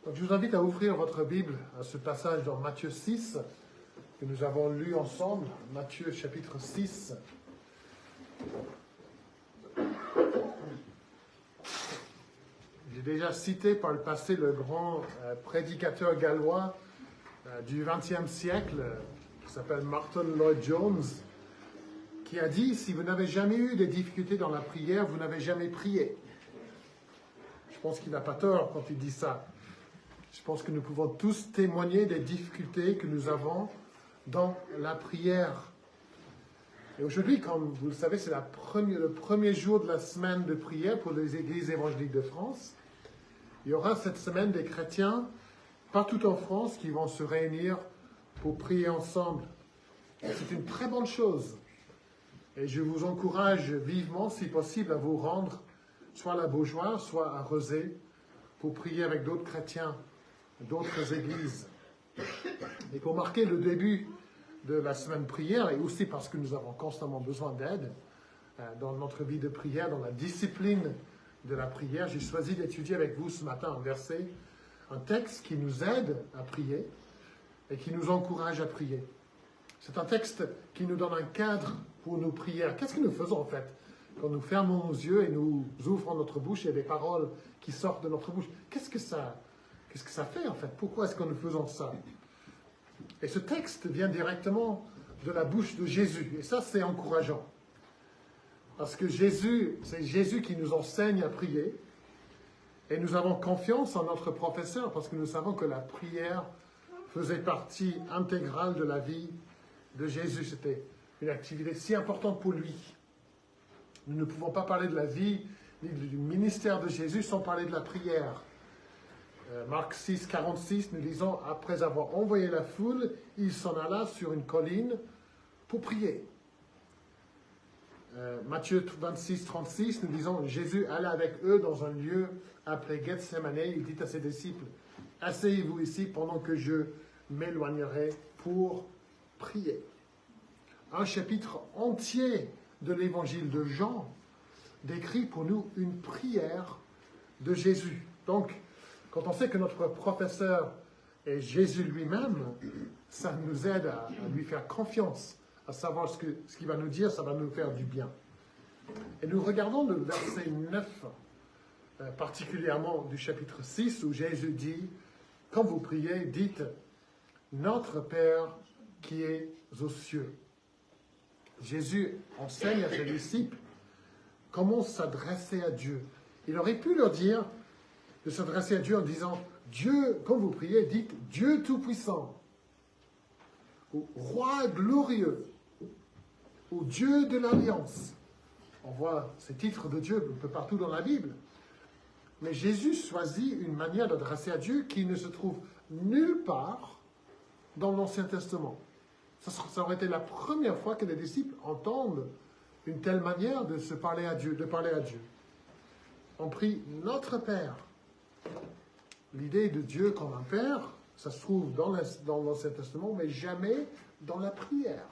Donc, je vous invite à ouvrir votre Bible à ce passage dans Matthieu 6 que nous avons lu ensemble. Matthieu chapitre 6. J'ai déjà cité par le passé le grand prédicateur gallois du XXe siècle qui s'appelle Martin Lloyd-Jones, qui a dit: si vous n'avez jamais eu de difficultés dans la prière, vous n'avez jamais prié. Je pense qu'il n'a pas tort quand il dit ça. Je pense que nous pouvons tous témoigner des difficultés que nous avons dans la prière. Et aujourd'hui, comme vous le savez, c'est le premier jour de la semaine de prière pour les églises évangéliques de France. Il y aura cette semaine des chrétiens partout en France qui vont se réunir pour prier ensemble. C'est une très bonne chose. Et je vous encourage vivement, si possible, à vous rendre soit à la Beaujoire, soit à Rezé, pour prier avec d'autres chrétiens, d'autres églises. Et pour marquer le début de la semaine prière, et aussi parce que nous avons constamment besoin d'aide dans notre vie de prière, dans la discipline de la prière, j'ai choisi d'étudier avec vous ce matin un texte qui nous aide à prier et qui nous encourage à prier. C'est un texte qui nous donne un cadre pour nos prières. Qu'est-ce que nous faisons en fait quand nous fermons nos yeux et nous ouvrons notre bouche et il y a des paroles qui sortent de notre bouche? Qu'est-ce que ça fait en fait? Pourquoi est-ce que nous faisons ça? Et ce texte vient directement de la bouche de Jésus. Et ça, c'est encourageant. Parce que c'est Jésus qui nous enseigne à prier. Et nous avons confiance en notre professeur parce que nous savons que la prière faisait partie intégrale de la vie de Jésus. C'était une activité si importante pour lui. Nous ne pouvons pas parler de la vie ni du ministère de Jésus sans parler de la prière. Marc 6, 46, nous lisons: après avoir envoyé la foule, il s'en alla sur une colline pour prier. Matthieu 26, 36, nous disons: Jésus alla avec eux dans un lieu appelé Gethsémane. Il dit à ses disciples: asseyez-vous ici pendant que je m'éloignerai pour prier. Un chapitre entier de l'évangile de Jean décrit pour nous une prière de Jésus. Donc, quand on sait que notre professeur est Jésus lui-même, ça nous aide à lui faire confiance, à savoir ce qu'il va nous dire, ça va nous faire du bien. Et nous regardons le verset 9, particulièrement du chapitre 6, où Jésus dit: quand vous priez, dites Notre Père qui es aux cieux. Jésus enseigne à ses disciples comment s'adresser à Dieu. Il aurait pu leur dire de s'adresser à Dieu en disant: Dieu, quand vous priez, dites Dieu Tout-Puissant, ou Roi glorieux, ou Dieu de l'Alliance. On voit ces titres de Dieu un peu partout dans la Bible. Mais Jésus choisit une manière d'adresser à Dieu qui ne se trouve nulle part dans l'Ancien Testament. Ça aurait été la première fois que les disciples entendent une telle manière de se parler à Dieu, de parler à Dieu. On prie Notre Père. L'idée de Dieu comme un Père, ça se trouve dans l'Ancien Testament, mais jamais dans la prière.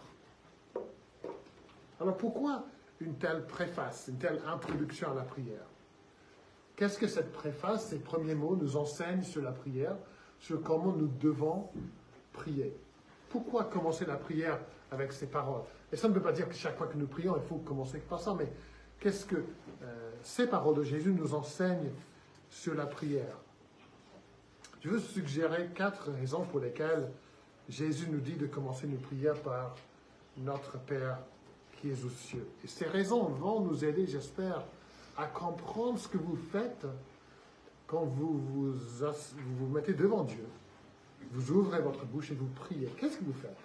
Alors pourquoi une telle préface, une telle introduction à la prière? Qu'est-ce que cette préface, ces premiers mots, nous enseignent sur la prière, sur comment nous devons prier? Pourquoi commencer la prière avec ces paroles? Et ça ne veut pas dire que chaque fois que nous prions, il faut commencer par ça, mais qu'est-ce que ces paroles de Jésus nous enseignent sur la prière? Je veux suggérer 4 raisons pour lesquelles Jésus nous dit de commencer nos prières par Notre Père qui est aux cieux. Et ces raisons vont nous aider, j'espère, à comprendre ce que vous faites quand vous vous mettez devant Dieu. Vous ouvrez votre bouche et vous priez. Qu'est-ce que vous faites?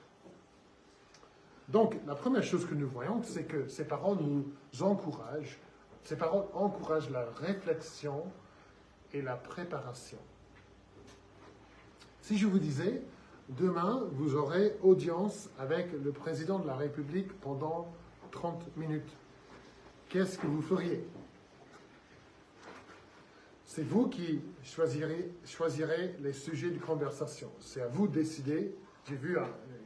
Donc, la première chose que nous voyons, c'est que ces paroles nous encouragent. Ces paroles encouragent la réflexion et la préparation. Si je vous disais, demain, vous aurez audience avec le président de la République pendant 30 minutes, qu'est-ce que vous feriez? C'est vous qui choisirez les sujets de conversation. C'est à vous de décider. J'ai vu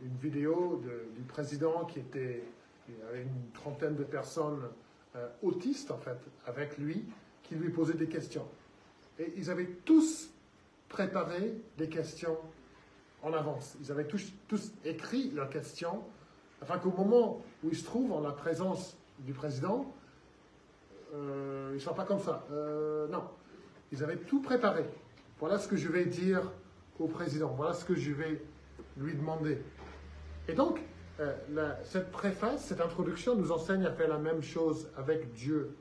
une vidéo du président il y avait une trentaine de personnes autistes, en fait, avec lui, qui lui posaient des questions. Et ils avaient tous préparé des questions en avance. Ils avaient tous écrit leurs questions, afin qu'au moment où ils se trouvent en la présence du président, ils ne soient pas comme ça. Non, ils avaient tout préparé. Voilà ce que je vais dire au président. Voilà ce que je vais lui demander. Et donc, cette préface, cette introduction nous enseigne à faire la même chose avec Dieu.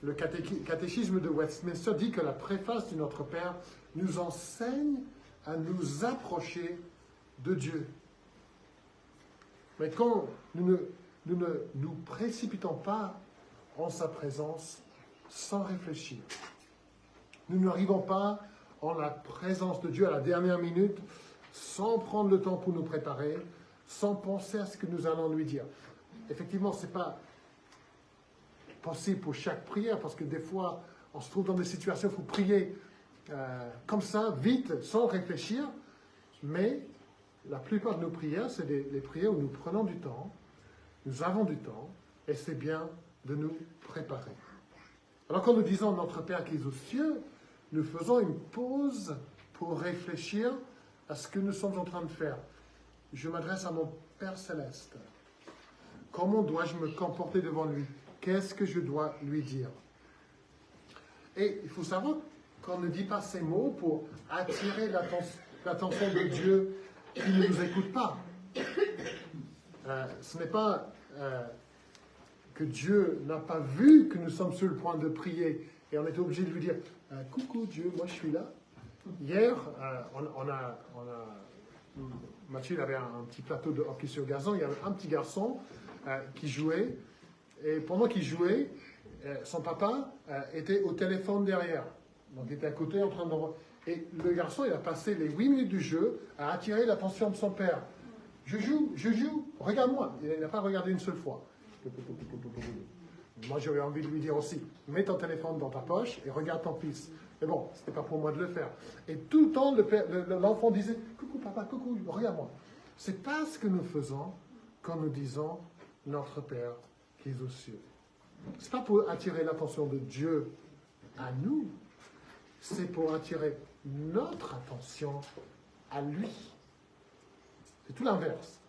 Le catéchisme de Westminster dit que la préface de Notre Père nous enseigne à nous approcher de Dieu. Mais quand nous ne nous précipitons pas en sa présence sans réfléchir, nous n'arrivons pas en la présence de Dieu à la dernière minute sans prendre le temps pour nous préparer, sans penser à ce que nous allons lui dire. Effectivement, ce n'est pas possible pour chaque prière, parce que des fois, on se trouve dans des situations où il faut prier comme ça, vite, sans réfléchir, mais la plupart de nos prières, c'est les prières où nous prenons du temps, nous avons du temps, et c'est bien de nous préparer. Alors quand nous disons Notre Père qui est aux cieux, nous faisons une pause pour réfléchir à ce que nous sommes en train de faire. Je m'adresse à mon Père Céleste. Comment dois-je me comporter devant lui? Qu'est-ce que je dois lui dire? Et il faut savoir qu'on ne dit pas ces mots pour attirer l'attention de Dieu qui ne nous écoute pas. Ce n'est pas que Dieu n'a pas vu que nous sommes sur le point de prier et on est obligé de lui dire « Coucou Dieu, moi je suis là ». Hier, Mathieu il avait un petit plateau de hockey sur gazon, il y avait un petit garçon qui jouait, et pendant qu'il jouait, son papa était au téléphone derrière. Donc il était à côté en train de... Et le garçon, il a passé les 8 minutes du jeu à attirer l'attention de son père. Je joue, regarde-moi. Il n'a pas regardé une seule fois. Moi, j'aurais envie de lui dire aussi, mets ton téléphone dans ta poche et regarde ton fils. Mais bon, ce n'était pas pour moi de le faire. Et tout le temps, l'enfant disait, coucou papa, coucou, regarde-moi. C'est pas ce que nous faisons quand nous disons Notre Père qui est aux cieux. Ce n'est pas pour attirer l'attention de Dieu à nous, c'est pour attirer notre attention à lui. C'est tout l'inverse.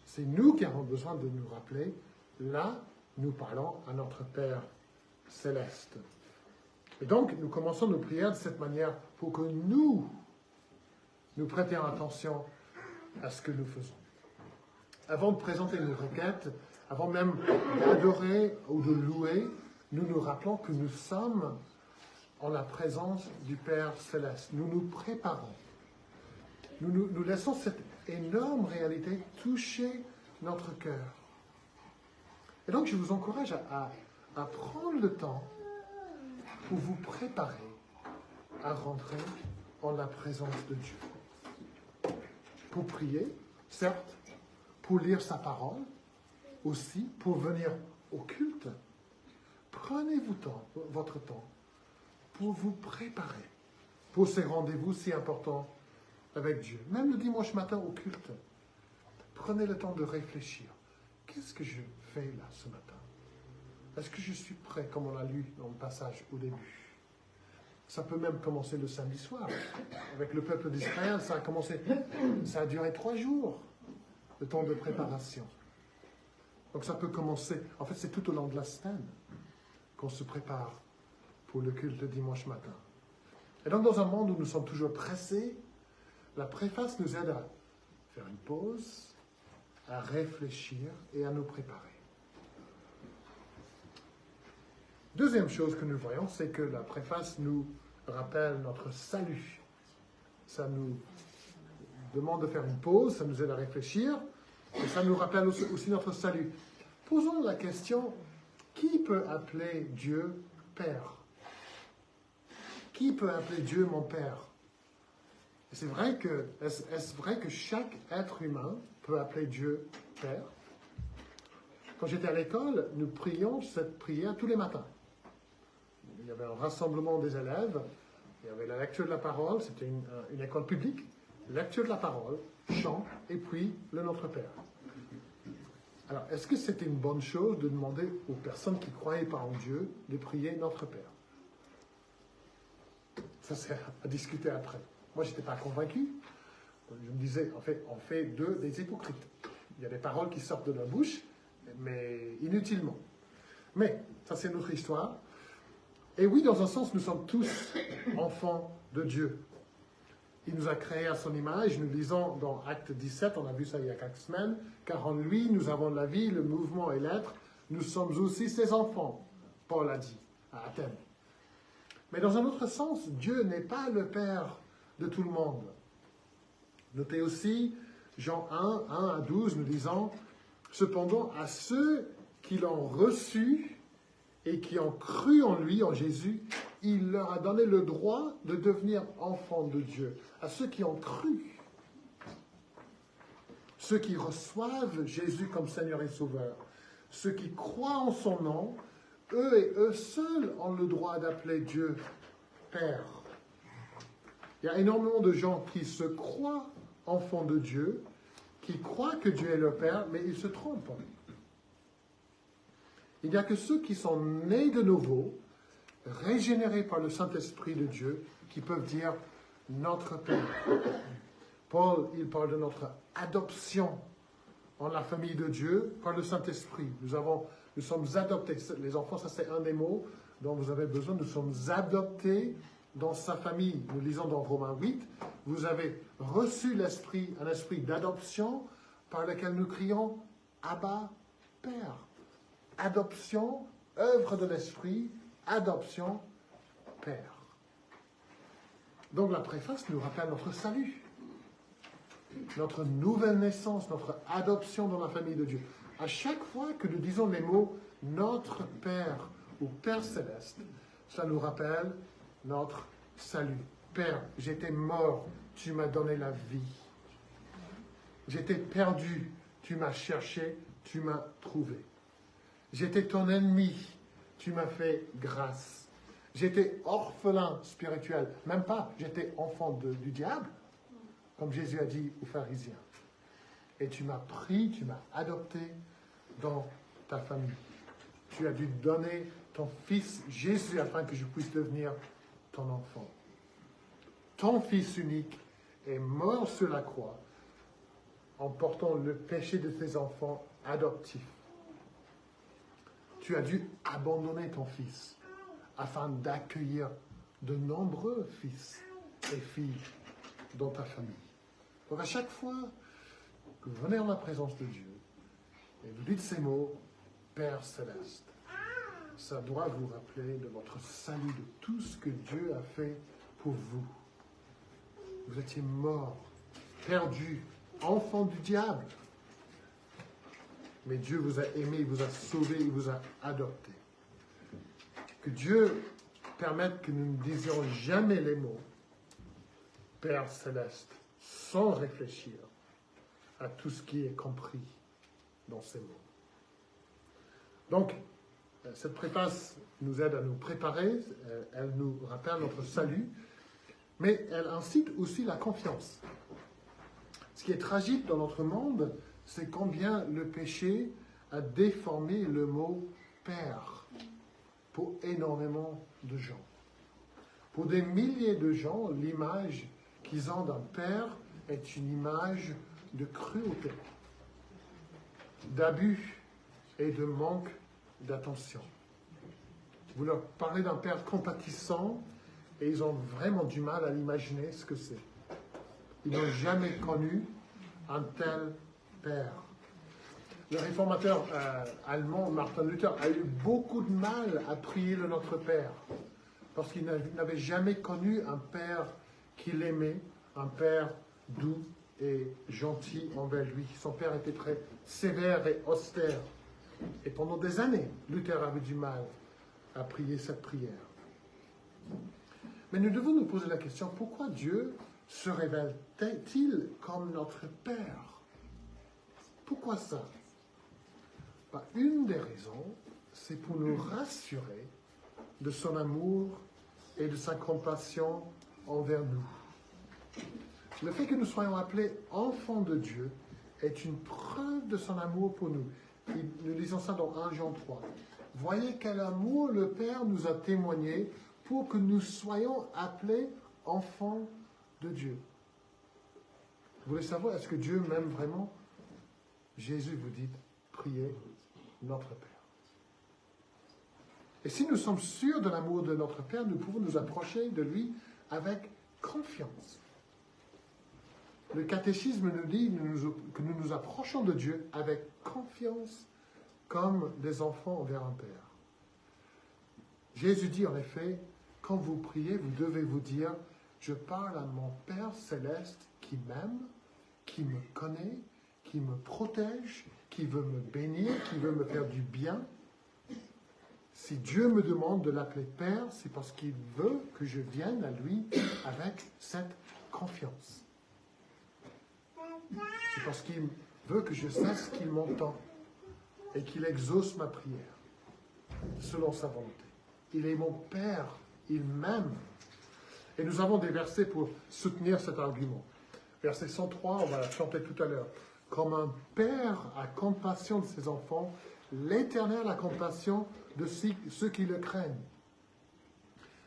C'est nous qui avons besoin de nous rappeler, là, nous parlons à notre Père Céleste. Et donc, nous commençons nos prières de cette manière pour que nous prêtions attention à ce que nous faisons. Avant de présenter nos requêtes, avant même d'adorer ou de louer, nous nous rappelons que nous sommes en la présence du Père Céleste. Nous nous préparons. Nous laissons cette énorme réalité toucher notre cœur. Et donc, je vous encourage à prendre le temps pour vous préparer à rentrer en la présence de Dieu. Pour prier, certes, pour lire sa parole, aussi pour venir au culte. Prenez-vous votre temps pour vous préparer pour ces rendez-vous si importants avec Dieu. Même le dimanche matin au culte, prenez le temps de réfléchir. Qu'est-ce que je fais là ce matin? Est-ce que je suis prêt, comme on a lu dans le passage au début? Ça peut même commencer le samedi soir. Avec le peuple d'Israël, ça a duré 3 jours, le temps de préparation. Donc ça peut commencer, en fait c'est tout au long de la semaine qu'on se prépare pour le culte le dimanche matin. Et donc dans un monde où nous sommes toujours pressés, la préface nous aide à faire une pause, à réfléchir et à nous préparer. Deuxième chose que nous voyons, c'est que la préface nous rappelle notre salut. Ça nous demande de faire une pause, ça nous aide à réfléchir, et ça nous rappelle aussi notre salut. Posons la question, qui peut appeler Dieu Père? Qui peut appeler Dieu mon Père? Est-ce vrai que chaque être humain peut appeler Dieu Père? Quand j'étais à l'école, nous prions cette prière tous les matins. Il y avait un rassemblement des élèves, il y avait la lecture de la parole, c'était une école publique, lecture de la parole, chant, et puis le Notre Père. Alors, est-ce que c'était une bonne chose de demander aux personnes qui ne croyaient pas en Dieu de prier Notre Père? Ça, c'est à discuter après. Moi, je n'étais pas convaincu. Je me disais, en fait, on fait d'eux des hypocrites. Il y a des paroles qui sortent de leur bouche, mais inutilement. Mais, ça, c'est notre histoire. Et oui, dans un sens, nous sommes tous enfants de Dieu. Il nous a créés à son image. Nous lisons dans Acte 17, on a vu ça il y a quelques semaines, car en lui, nous avons la vie, le mouvement et l'être. Nous sommes aussi ses enfants, Paul a dit à Athènes. Mais dans un autre sens, Dieu n'est pas le Père de tout le monde. Notez aussi, Jean 1, 1 à 12, nous disons, « Cependant, à ceux qui l'ont reçu et qui ont cru en lui, en Jésus, il leur a donné le droit de devenir enfants de Dieu. » À ceux qui ont cru. Ceux qui reçoivent Jésus comme Seigneur et Sauveur. Ceux qui croient en son nom, eux et eux seuls ont le droit d'appeler Dieu Père. Il y a énormément de gens qui se croient enfants de Dieu, qui croient que Dieu est leur Père, mais ils se trompent. Il n'y a que ceux qui sont nés de nouveau, régénérés par le Saint-Esprit de Dieu, qui peuvent dire « notre Père ». Paul, il parle de notre adoption en la famille de Dieu par le Saint-Esprit. Nous sommes adoptés. Les enfants, ça c'est un des mots dont vous avez besoin. Nous sommes adoptés dans sa famille. Nous lisons dans Romains 8, vous avez reçu l'esprit, un esprit d'adoption par lequel nous crions Abba, Père. Adoption, œuvre de l'esprit, adoption, Père. Donc la préface nous rappelle notre salut, notre nouvelle naissance, notre adoption dans la famille de Dieu. À chaque fois que nous disons les mots notre Père ou Père Céleste, ça nous rappelle notre salut. Père, j'étais mort, tu m'as donné la vie. J'étais perdu, tu m'as cherché, tu m'as trouvé. J'étais ton ennemi, tu m'as fait grâce. J'étais orphelin spirituel, même pas, j'étais enfant du diable, comme Jésus a dit aux pharisiens. Et tu m'as pris, tu m'as adopté dans ta famille. Tu as dû donner ton fils Jésus afin que je puisse devenir ton enfant. Ton fils unique est mort sur la croix en portant le péché de tes enfants adoptifs. Tu as dû abandonner ton fils afin d'accueillir de nombreux fils et filles dans ta famille. Donc à chaque fois que vous venez en la présence de Dieu et vous dites ces mots, Père Céleste, ça doit vous rappeler de votre salut, de tout ce que Dieu a fait pour vous. Vous étiez mort, perdu, enfant du diable. Mais Dieu vous a aimé, il vous a sauvé, il vous a adopté. Que Dieu permette que nous ne disions jamais les mots Père Céleste sans réfléchir à tout ce qui est compris dans ces mots. Donc, cette préface nous aide à nous préparer, elle nous rappelle notre salut, mais elle incite aussi la confiance. Ce qui est tragique dans notre monde, c'est combien le péché a déformé le mot « père » pour énormément de gens. Pour des milliers de gens, l'image qu'ils ont d'un père est une image de cruauté, d'abus et de manque d'attention. Vous leur parlez d'un père compatissant et ils ont vraiment du mal à l'imaginer ce que c'est. Ils n'ont jamais connu un tel père. Le réformateur allemand Martin Luther a eu beaucoup de mal à prier le Notre Père parce qu'il n'avait jamais connu un père qu'il aimait, un père doux et gentil envers lui. Son père était très sévère et austère. Et pendant des années, Luther avait du mal à prier cette prière. Mais nous devons nous poser la question, pourquoi Dieu se révèle-t-il comme notre Père? Pourquoi ça? Une des raisons, c'est pour nous rassurer de son amour et de sa compassion envers nous. Le fait que nous soyons appelés enfants de Dieu est une preuve de son amour pour nous. Nous lisons ça dans 1 Jean 3. Voyez quel amour le Père nous a témoigné pour que nous soyons appelés enfants de Dieu. Vous voulez savoir, est-ce que Dieu m'aime vraiment? Jésus vous dit, priez notre Père. Et si nous sommes sûrs de l'amour de notre Père, nous pouvons nous approcher de lui avec confiance. Le catéchisme nous dit que nous nous approchons de Dieu avec confiance comme des enfants envers un Père. Jésus dit en effet, quand vous priez, vous devez vous dire, je parle à mon Père céleste qui m'aime, qui me connaît, qui me protège, qui veut me bénir, qui veut me faire du bien. Si Dieu me demande de l'appeler Père, c'est parce qu'il veut que je vienne à lui avec cette confiance. C'est parce qu'il veut que je sache qu'il m'entend et qu'il exauce ma prière selon sa volonté. Il est mon Père, il m'aime. Et nous avons des versets pour soutenir cet argument. Verset 103, on va la chanter tout à l'heure. Comme un père a compassion de ses enfants, l'Éternel a compassion de ceux qui le craignent.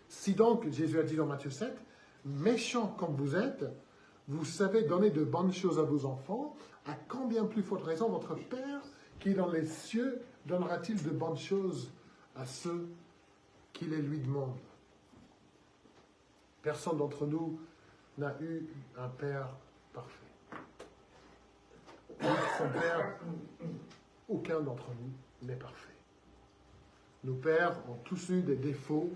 Si donc, Jésus a dit dans Matthieu 7, méchants comme vous êtes, vous savez donner de bonnes choses à vos enfants, à combien plus forte raison votre Père qui est dans les cieux donnera-t-il de bonnes choses à ceux qui les lui demandent? Personne d'entre nous n'a eu un Père parfait. Son Père, aucun d'entre nous n'est parfait. Nos pères ont tous eu des défauts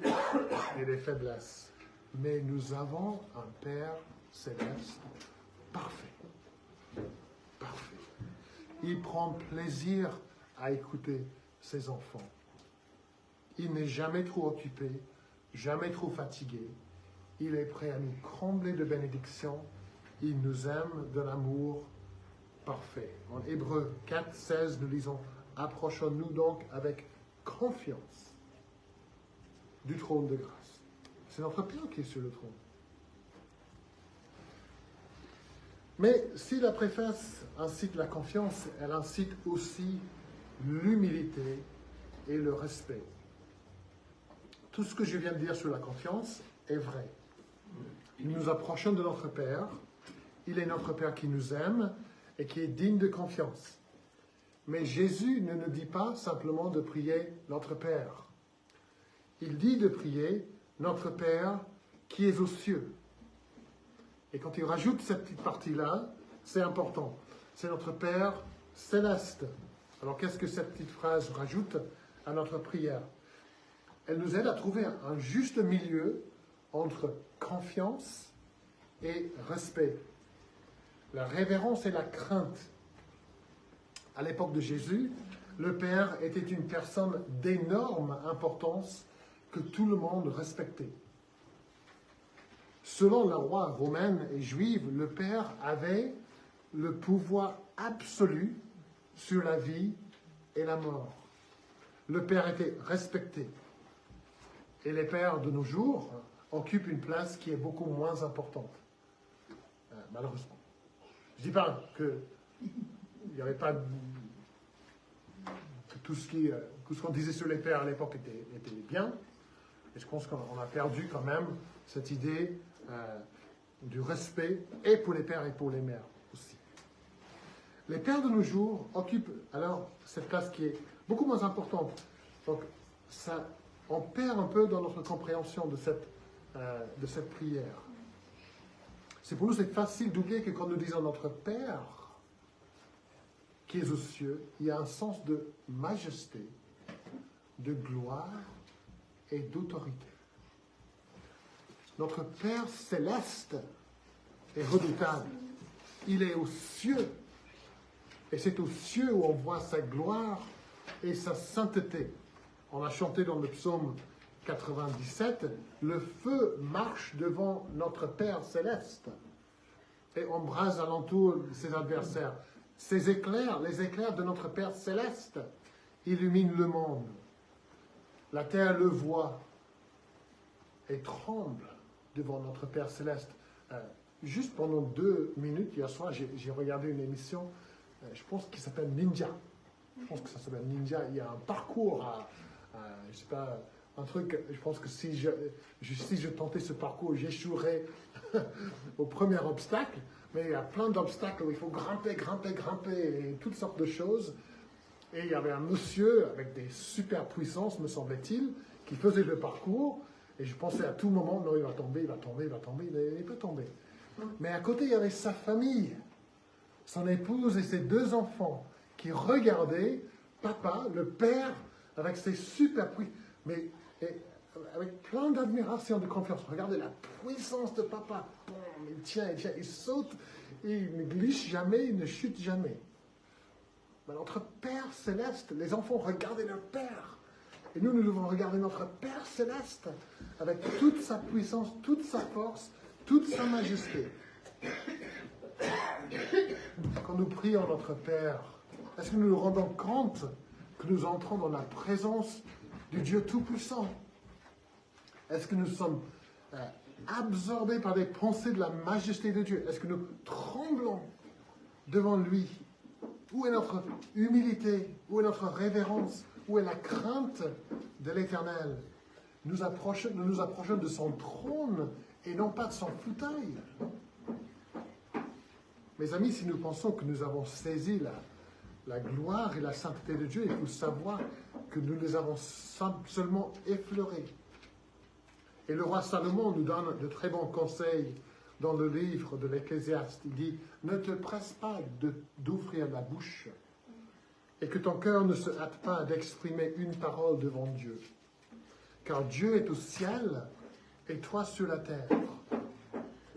et des faiblesses, mais nous avons un Père céleste parfait. Parfait. Il prend plaisir à écouter ses enfants. Il n'est jamais trop occupé, jamais trop fatigué. Il est prêt à nous combler de bénédictions. Il nous aime de l'amour parfait. En Hébreux 4, 16, nous lisons « Approchons-nous donc avec confiance du trône de grâce. » C'est notre Père qui est sur le trône. Mais si la préface incite la confiance, elle incite aussi l'humilité et le respect. Tout ce que je viens de dire sur la confiance est vrai. Nous nous approchons de notre Père. Il est notre Père qui nous aime et qui est digne de confiance. Mais Jésus ne nous dit pas simplement de prier notre Père. Il dit de prier notre Père qui est aux cieux. Et quand il rajoute cette petite partie-là, c'est important. C'est notre Père céleste. Alors qu'est-ce que cette petite phrase rajoute à notre prière? Elle nous aide à trouver un juste milieu entre confiance et respect. La révérence et la crainte. À l'époque de Jésus, le Père était une personne d'énorme importance que tout le monde respectait. Selon la loi romaine et juive, le Père avait le pouvoir absolu sur la vie et la mort. Le Père était respecté. Et les pères de nos jours occupent une place qui est beaucoup moins importante, malheureusement. Je ne dis pas qu'il n'y avait pas... que tout ce qu'on disait sur les pères à l'époque était bien. Et je pense qu'on a perdu quand même cette idée du respect, et pour les pères et pour les mères aussi. Les pères de nos jours occupent alors cette place qui est beaucoup moins importante. Donc, on perd un peu dans notre compréhension de cette prière. Pour nous, c'est facile d'oublier que quand nous disons notre Père, qui est aux cieux, il y a un sens de majesté, de gloire et d'autorité. Notre Père céleste est redoutable. Il est aux cieux. Et c'est aux cieux où on voit sa gloire et sa sainteté. On a chanté dans le psaume 97, « Le feu marche devant notre Père céleste et embrase alentour ses adversaires. » Ces éclairs, les éclairs de notre Père céleste, illuminent le monde. La terre le voit et tremble devant notre Père céleste. Juste pendant 2 minutes, hier soir, j'ai regardé une émission, je pense qu'il s'appelle Ninja. Je pense que ça s'appelle Ninja. Il y a un parcours je sais pas, un truc, je pense que si je tentais ce parcours, j'échouerais au premier obstacle. Mais il y a plein d'obstacles où il faut grimper, et toutes sortes de choses. Et il y avait un monsieur avec des super puissances, me semblait-il, qui faisait le parcours. Et je pensais à tout moment, non, il va tomber, il peut tomber. Mais à côté, il y avait sa famille, son épouse et ses 2 enfants, qui regardaient papa, le père, avec ses super puissances, mais avec plein d'admiration, de confiance. Regardez la puissance de papa. Boum, il tient, il saute, il ne glisse jamais, il ne chute jamais. Mais notre Père céleste, les enfants, regardez leur Père. Et nous devons regarder notre Père céleste avec toute sa puissance, toute sa force, toute sa majesté. Quand nous prions notre Père, est-ce que nous nous rendons compte que nous entrons dans la présence du Dieu Tout-Puissant? Est-ce que nous sommes absorbés par des pensées de la majesté de Dieu? Est-ce que nous tremblons devant lui? Où est notre humilité? Où est notre révérence? Où est la crainte de l'Éternel? Nous nous approchons de son trône et non pas de son fauteuil. Mes amis, si nous pensons que nous avons saisi la gloire et la sainteté de Dieu, il faut savoir que nous les avons seulement effleurés. Et le roi Salomon nous donne de très bons conseils dans le livre de l'Ecclésiaste. Il dit, ne te presse pas d'ouvrir la bouche et que ton cœur ne se hâte pas d'exprimer une parole devant Dieu. Car Dieu est au ciel et toi sur la terre.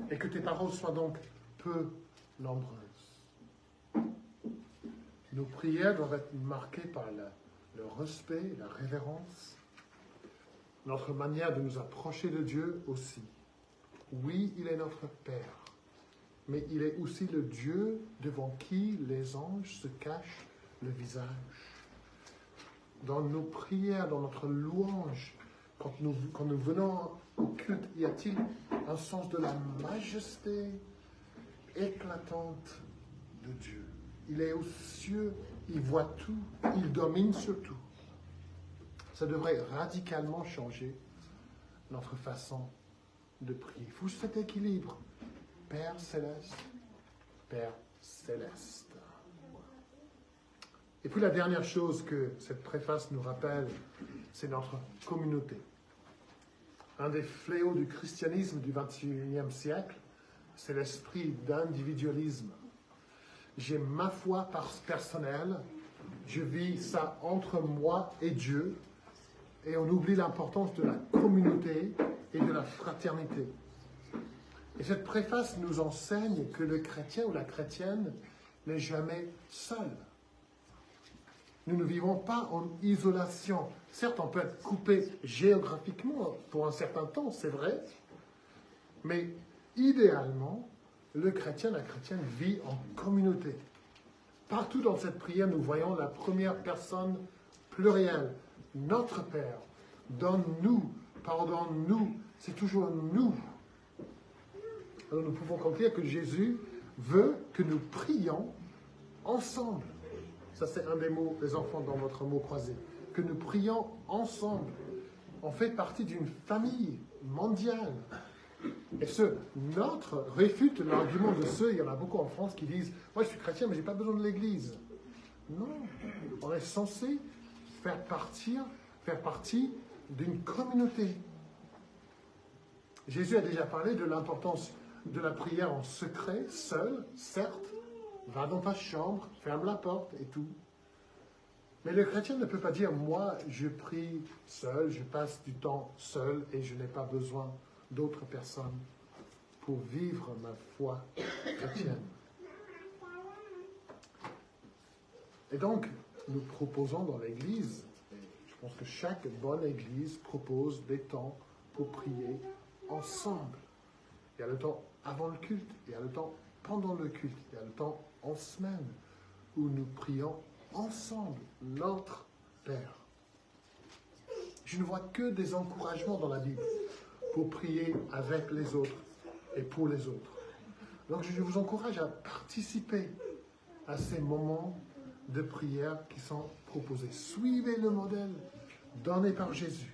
Et que tes paroles soient donc peu nombreuses. Nos prières doivent être marquées par le respect, la révérence, notre manière de nous approcher de Dieu aussi. Oui, il est notre Père, mais il est aussi le Dieu devant qui les anges se cachent le visage. Dans nos prières, dans notre louange, quand nous venons au culte, y a-t-il un sens de la majesté éclatante de Dieu? Il est aux cieux, il voit tout, il domine sur tout. Ça devrait radicalement changer notre façon de prier. Il faut cet équilibre. Père céleste, Père céleste. Et puis la dernière chose que cette préface nous rappelle, c'est notre communauté. Un des fléaux du christianisme du XXIe siècle, c'est l'esprit d'individualisme. J'ai ma foi personnelle, je vis ça entre moi et Dieu, et on oublie l'importance de la communauté et de la fraternité. Et cette préface nous enseigne que le chrétien ou la chrétienne n'est jamais seul. Nous ne vivons pas en isolation. Certes, on peut être coupé géographiquement pour un certain temps, c'est vrai, mais idéalement, le chrétien, la chrétienne vit en communauté. Partout dans cette prière, nous voyons la première personne plurielle. Notre Père, donne-nous, pardonne-nous, c'est toujours nous. Alors nous pouvons conclure que Jésus veut que nous prions ensemble. Ça, c'est un des mots, les enfants, dans votre mot croisé. Que nous prions ensemble. On fait partie d'une famille mondiale. Et ce notre réfute l'argument de ceux, il y en a beaucoup en France, qui disent « Moi, je suis chrétien, mais je n'ai pas besoin de l'Église. » Non, on est censé faire partie d'une communauté. Jésus a déjà parlé de l'importance de la prière en secret, seul, certes. Va dans ta chambre, ferme la porte et tout. Mais le chrétien ne peut pas dire « Moi, je prie seul, je passe du temps seul et je n'ai pas besoin d'autres personnes pour vivre ma foi chrétienne. » Et donc, nous proposons dans l'Église, je pense que chaque bonne Église propose des temps pour prier ensemble. Il y a le temps avant le culte, il y a le temps pendant le culte, il y a le temps en semaine où nous prions ensemble notre Père. Je ne vois que des encouragements dans la Bible pour prier avec les autres et pour les autres. Donc je vous encourage à participer à ces moments de prière qui sont proposés. Suivez le modèle donné par Jésus.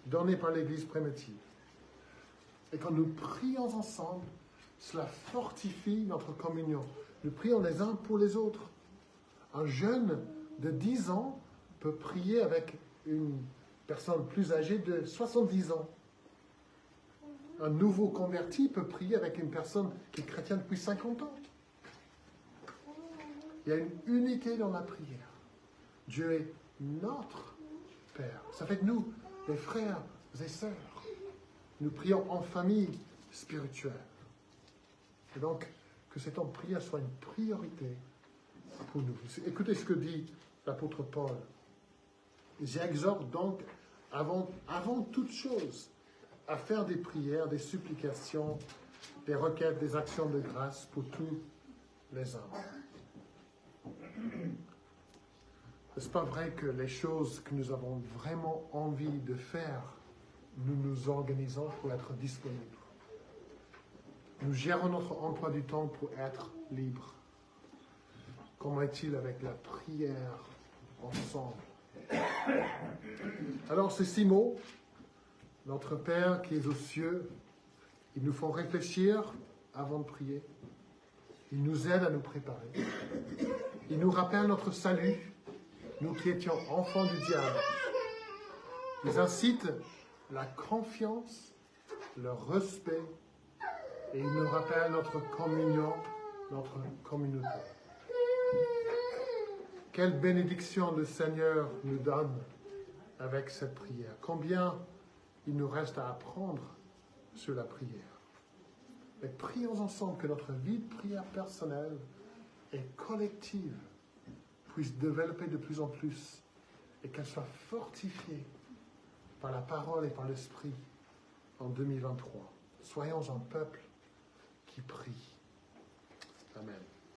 donné par l'Église primitive. Et quand nous prions ensemble, cela fortifie notre communion. Nous prions les uns pour les autres. Un jeune de 10 ans peut prier avec une personne plus âgée de 70 ans. Un nouveau converti peut prier avec une personne qui est chrétienne depuis 50 ans. Il y a une unité dans la prière. Dieu est notre Père. Ça fait que nous, les frères et sœurs, nous prions en famille spirituelle. Et donc, que cette prière soit une priorité pour nous. Écoutez ce que dit l'apôtre Paul. J'exhorte donc, avant toute chose, à faire des prières, des supplications, des requêtes, des actions de grâce pour tous les hommes. N'est-ce pas vrai que les choses que nous avons vraiment envie de faire, nous nous organisons pour être disponibles? Nous gérons notre emploi du temps pour être libres. Comment est-il avec la prière ensemble? Alors ces 6 mots, notre Père qui est aux cieux, ils nous font réfléchir avant de prier. Ils nous aident à nous préparer. Ils nous rappellent notre salut, nous qui étions enfants du diable. Ils incitent la confiance, le respect, et ils nous rappellent notre communion, notre communauté. Quelle bénédiction le Seigneur nous donne avec cette prière. Combien il nous reste à apprendre sur la prière. Mais prions ensemble que notre vie de prière personnelle et collective puisse développer de plus en plus et qu'elle soit fortifiée par la parole et par l'esprit en 2023. Soyons un peuple qui prie.